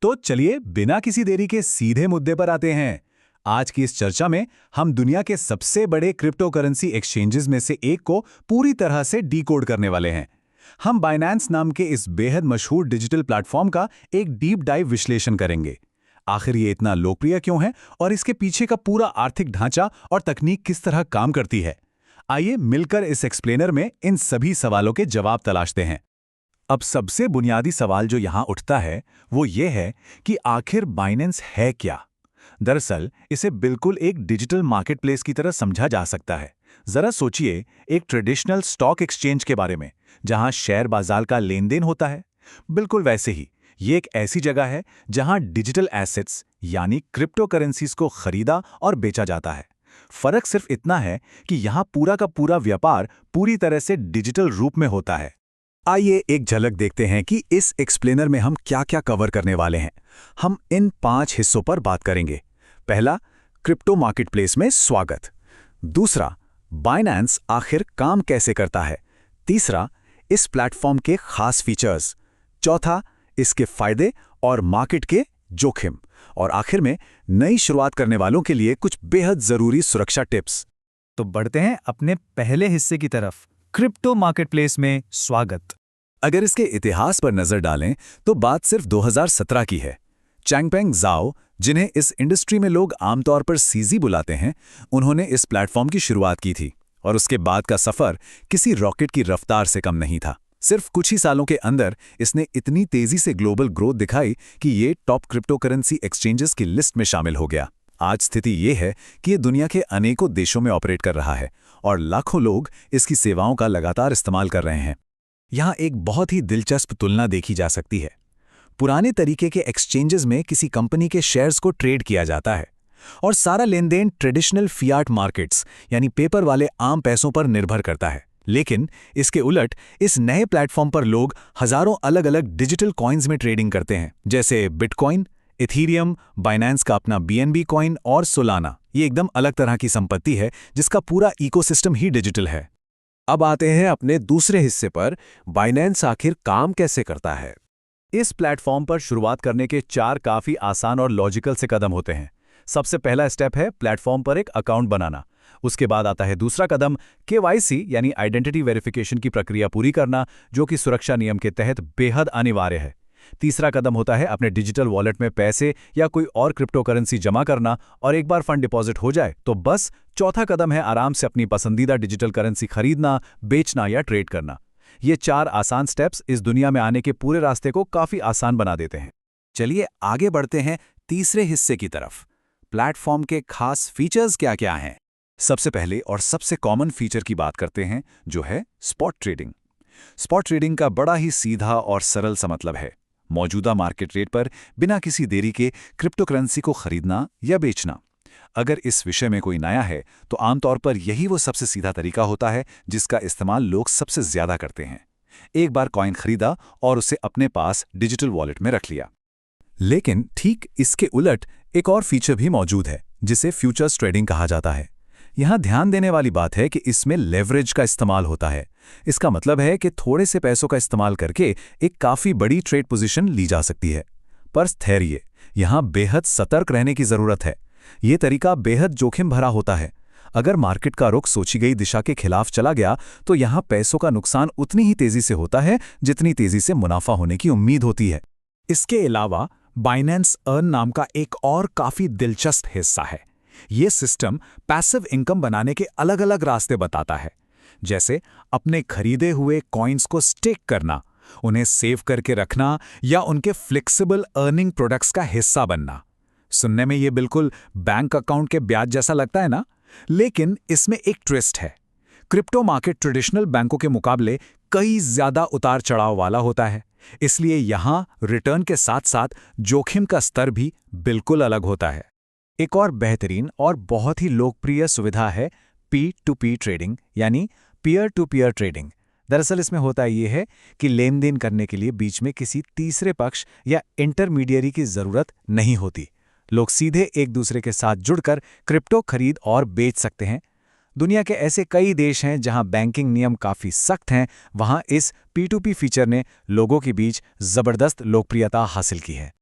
तो चलिए बिना किसी देरी के सीधे मुद्दे पर आते हैं। आज की इस चर्चा में हम दुनिया के सबसे बड़े क्रिप्टो करेंसी एक्सचेंजेस में से एक को पूरी तरह से डीकोड करने वाले हैं। हम बाइनेंस नाम के इस बेहद मशहूर डिजिटल प्लेटफॉर्म का एक डीप डाइव विश्लेषण करेंगे। आखिर ये इतना लोकप्रिय क्यों है और इसके पीछे का पूरा आर्थिक ढांचा और तकनीक किस तरह काम करती है। आइए मिलकर इस एक्सप्लेनर में इन सभी सवालों के जवाब तलाशते हैं। अब सबसे बुनियादी सवाल जो यहाँ उठता है वो ये है कि आखिर बाइनेंस है क्या। दरअसल इसे बिल्कुल एक डिजिटल मार्केटप्लेस की तरह समझा जा सकता है। जरा सोचिए एक ट्रेडिशनल स्टॉक एक्सचेंज के बारे में, जहां शेयर बाजार का लेन देन होता है। बिल्कुल वैसे ही ये एक ऐसी जगह है जहां डिजिटल एसेट्स यानी क्रिप्टो करेंसीज को खरीदा और बेचा जाता है। फर्क सिर्फ इतना है कि यहां पूरा का पूरा व्यापार पूरी तरह से डिजिटल रूप में होता है। आइए एक झलक देखते हैं कि इस एक्सप्लेनर में हम क्या-क्या कवर करने वाले हैं। हम इन 5 हिस्सों पर बात करेंगे। पहला, क्रिप्टो मार्केटप्लेस में स्वागत। दूसरा, बाइनेंस आखिर काम कैसे करता है। तीसरा, इस प्लेटफॉर्म के खास फीचर्स। चौथा, इसके फायदे और मार्केट के जोखिम। और आखिर में नई शुरुआत करने वालों के लिए कुछ बेहद जरूरी सुरक्षा टिप्स। तो बढ़ते हैं अपने पहले हिस्से की तरफ, क्रिप्टो मार्केटप्लेस में स्वागत। अगर इसके इतिहास पर नजर डालें तो बात सिर्फ 2017 की है। चैंगपेंग ज़ाओ, जिन्हें इस इंडस्ट्री में लोग आमतौर पर सीजी बुलाते हैं, उन्होंने इस प्लेटफॉर्म की शुरुआत की थी और उसके बाद का सफर किसी रॉकेट की रफ्तार से कम नहीं था। सिर्फ कुछ ही सालों के अंदर इसने इतनी तेजी से ग्लोबल ग्रोथ दिखाई कि ये टॉप क्रिप्टो करेंसी एक्सचेंजेस की लिस्ट में शामिल हो गया। आज स्थिति ये है कि ये दुनिया के अनेकों देशों में ऑपरेट कर रहा है और लाखों लोग इसकी सेवाओं का लगातार इस्तेमाल कर रहे हैं। यहाँ एक बहुत ही दिलचस्प तुलना देखी जा सकती है। पुराने तरीके के एक्सचेंजेस में किसी कंपनी के शेयर्स को ट्रेड किया जाता है और सारा लेन देन ट्रेडिशनल फियाट मार्केट्स यानी पेपर वाले आम पैसों पर निर्भर करता है। लेकिन इसके उलट इस नए प्लेटफॉर्म पर लोग हजारों अलग अलग डिजिटल कॉइन्स में ट्रेडिंग करते हैं, जैसे बिटकॉइन, इथीरियम, बाइनेंस का अपना बीएनबी कॉइन और सोलाना। ये एकदम अलग तरह की संपत्ति है जिसका पूरा इकोसिस्टम ही डिजिटल है। अब आते हैं अपने दूसरे हिस्से पर, बाइनेंस आखिर काम कैसे करता है। इस प्लेटफॉर्म पर शुरुआत करने के 4 काफी आसान और लॉजिकल से कदम होते हैं। सबसे पहला स्टेप है प्लेटफॉर्म पर एक अकाउंट बनाना। उसके बाद आता है दूसरा कदम, केवाईसी यानी आइडेंटिटी वेरिफिकेशन की प्रक्रिया पूरी करना, जो कि सुरक्षा नियम के तहत बेहद अनिवार्य है। तीसरा कदम होता है अपने डिजिटल वॉलेट में पैसे या कोई और क्रिप्टो करेंसी जमा करना, और एक बार फंड डिपॉजिट हो जाए तो बस चौथा कदम है आराम से अपनी पसंदीदा डिजिटल करेंसी खरीदना, बेचना या ट्रेड करना। ये 4 आसान स्टेप्स इस दुनिया में आने के पूरे रास्ते को काफी आसान बना देते हैं। चलिए आगे बढ़ते हैं तीसरे हिस्से की तरफ। प्लेटफॉर्म के खास फीचर्स क्या-क्या हैं। सबसे पहले और सबसे कॉमन फीचर की बात करते हैं, जो है स्पॉट ट्रेडिंग। स्पॉट ट्रेडिंग का बड़ा ही सीधा और सरल सा मतलब है मौजूदा मार्केट रेट पर बिना किसी देरी के क्रिप्टो करेंसी को खरीदना या बेचना। अगर इस विषय में कोई नया है तो आमतौर पर यही वो सबसे सीधा तरीका होता है जिसका इस्तेमाल लोग सबसे ज्यादा करते हैं। एक बार कॉइन खरीदा और उसे अपने पास डिजिटल वॉलेट में रख लिया। लेकिन ठीक इसके उलट एक और फीचर भी मौजूद है जिसे फ्यूचर्स ट्रेडिंग कहा जाता है। यहाँ ध्यान देने वाली बात है कि इसमें लेवरेज का इस्तेमाल होता है। इसका मतलब है कि थोड़े से पैसों का इस्तेमाल करके एक काफी बड़ी ट्रेड पोजीशन ली जा सकती है। पर ठहरिए, यहाँ बेहद सतर्क रहने की जरूरत है। ये तरीका बेहद जोखिम भरा होता है। अगर मार्केट का रुख सोची गई दिशा के खिलाफ चला गया तो यहाँ पैसों का नुकसान उतनी ही तेजी से होता है जितनी तेजी से मुनाफा होने की उम्मीद होती है। इसके अलावा बाइनेंस अर्न नाम का एक और काफी दिलचस्प हिस्सा है। ये सिस्टम पैसिव इनकम बनाने के अलग अलग रास्ते बताता है, जैसे अपने खरीदे हुए कॉइन्स को स्टेक करना, उन्हें सेव करके रखना या उनके फ्लेक्सिबल अर्निंग प्रोडक्ट्स का हिस्सा बनना। सुनने में ये बिल्कुल बैंक अकाउंट के ब्याज जैसा लगता है ना? लेकिन इसमें एक ट्विस्ट है। क्रिप्टो मार्केट ट्रेडिशनल बैंकों के मुकाबले कई ज्यादा उतार चढ़ाव वाला होता है, इसलिए यहां रिटर्न के साथ साथ जोखिम का स्तर भी बिल्कुल अलग होता है। एक और बेहतरीन और बहुत ही लोकप्रिय सुविधा है P2P ट्रेडिंग यानी पीयर टू पीयर ट्रेडिंग। दरअसल इसमें होता ये है कि लेन देन करने के लिए बीच में किसी तीसरे पक्ष या इंटरमीडियरी की जरूरत नहीं होती। लोग सीधे एक दूसरे के साथ जुड़कर क्रिप्टो खरीद और बेच सकते हैं। दुनिया के ऐसे कई देश हैं जहां बैंकिंग नियम काफी सख्त हैं, वहां इस P2P फीचर ने लोगों के बीच जबरदस्त लोकप्रियता हासिल की है।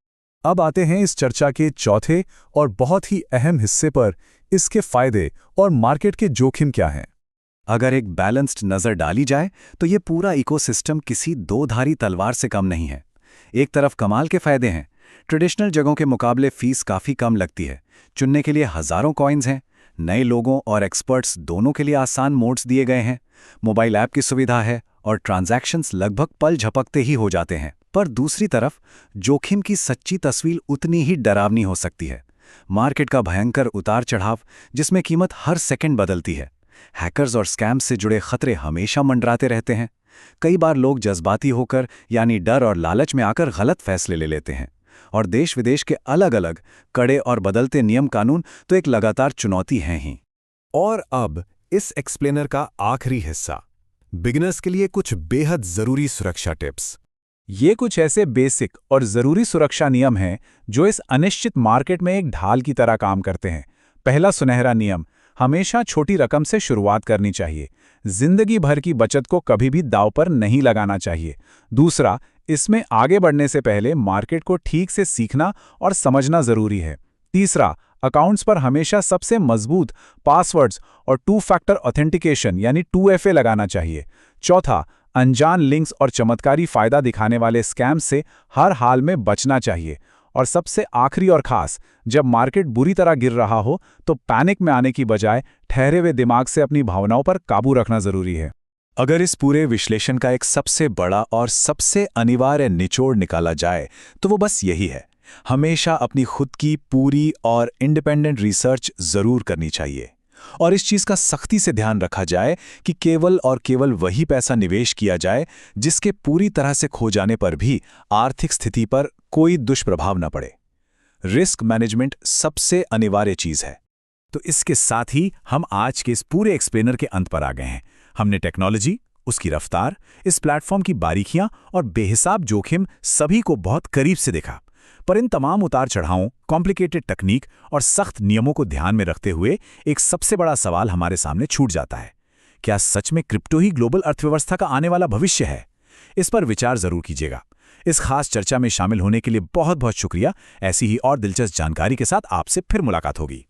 अब आते हैं इस चर्चा के चौथे और बहुत ही अहम हिस्से पर, इसके फायदे और मार्केट के जोखिम क्या हैं। अगर एक बैलेंस्ड नज़र डाली जाए तो ये पूरा इकोसिस्टम किसी दो-धारी तलवार से कम नहीं है। एक तरफ कमाल के फायदे हैं। ट्रेडिशनल जगहों के मुकाबले फीस काफ़ी कम लगती है। चुनने के लिए हज़ारों कॉइन्स हैं। नए लोगों और एक्सपर्ट्स दोनों के लिए आसान मोड्स दिए गए हैं। मोबाइल ऐप की सुविधा है और ट्रांजैक्शंस लगभग पल झपकते ही हो जाते हैं। पर दूसरी तरफ जोखिम की सच्ची तस्वीर उतनी ही डरावनी हो सकती है। मार्केट का भयंकर उतार चढ़ाव, जिसमें कीमत हर सेकंड बदलती है। हैकर्स और स्कैम से जुड़े खतरे हमेशा मंडराते रहते हैं। कई बार लोग जज्बाती होकर यानी डर और लालच में आकर गलत फैसले ले लेते हैं। और देश विदेश के अलग अलग कड़े और बदलते नियम कानून तो एक लगातार चुनौती हैं ही। और अब इस एक्सप्लेनर का आखिरी हिस्सा, बिगिनर्स के लिए कुछ बेहद जरूरी सुरक्षा टिप्स। ये कुछ ऐसे बेसिक और जरूरी सुरक्षा नियम हैं जो इस अनिश्चित मार्केट में एक ढाल की तरह काम करते हैं। पहला सुनहरा नियम, हमेशा छोटी रकम से शुरुआत करनी चाहिए। जिंदगी भर की बचत को कभी भी दांव पर नहीं लगाना चाहिए। दूसरा, इसमें आगे बढ़ने से पहले मार्केट को ठीक से सीखना और समझना जरूरी है। तीसरा, अकाउंट्स पर हमेशा सबसे मजबूत पासवर्ड्स और 2 फैक्टर ऑथेंटिकेशन यानी 2FA लगाना चाहिए। चौथा, अनजान लिंक्स और चमत्कारी फायदा दिखाने वाले स्कैम से हर हाल में बचना चाहिए। और सबसे आखिरी और खास, जब मार्केट बुरी तरह गिर रहा हो तो पैनिक में आने की बजाय ठहरे हुए दिमाग से अपनी भावनाओं पर काबू रखना जरूरी है। अगर इस पूरे विश्लेषण का एक सबसे बड़ा और सबसे अनिवार्य निचोड़ निकाला जाए तो वो बस यही है, हमेशा अपनी खुद की पूरी और इंडिपेंडेंट रिसर्च जरूर करनी चाहिए। और इस चीज का सख्ती से ध्यान रखा जाए कि केवल और केवल वही पैसा निवेश किया जाए जिसके पूरी तरह से खो जाने पर भी आर्थिक स्थिति पर कोई दुष्प्रभाव न पड़े। रिस्क मैनेजमेंट सबसे अनिवार्य चीज है। तो इसके साथ ही हम आज के इस पूरे एक्सप्लेनर के अंत पर आ गए हैं। हमने टेक्नोलॉजी, उसकी रफ्तार, इस प्लेटफॉर्म की बारीकियां और बेहिसाब जोखिम सभी को बहुत करीब से देखा। पर इन तमाम उतार चढ़ावों, कॉम्प्लिकेटेड तकनीक और सख्त नियमों को ध्यान में रखते हुए एक सबसे बड़ा सवाल हमारे सामने छूट जाता है, क्या सच में क्रिप्टो ही ग्लोबल अर्थव्यवस्था का आने वाला भविष्य है? इस पर विचार जरूर कीजिएगा। इस खास चर्चा में शामिल होने के लिए बहुत बहुत शुक्रिया। ऐसी ही और दिलचस्प जानकारी के साथ आपसे फिर मुलाकात होगी।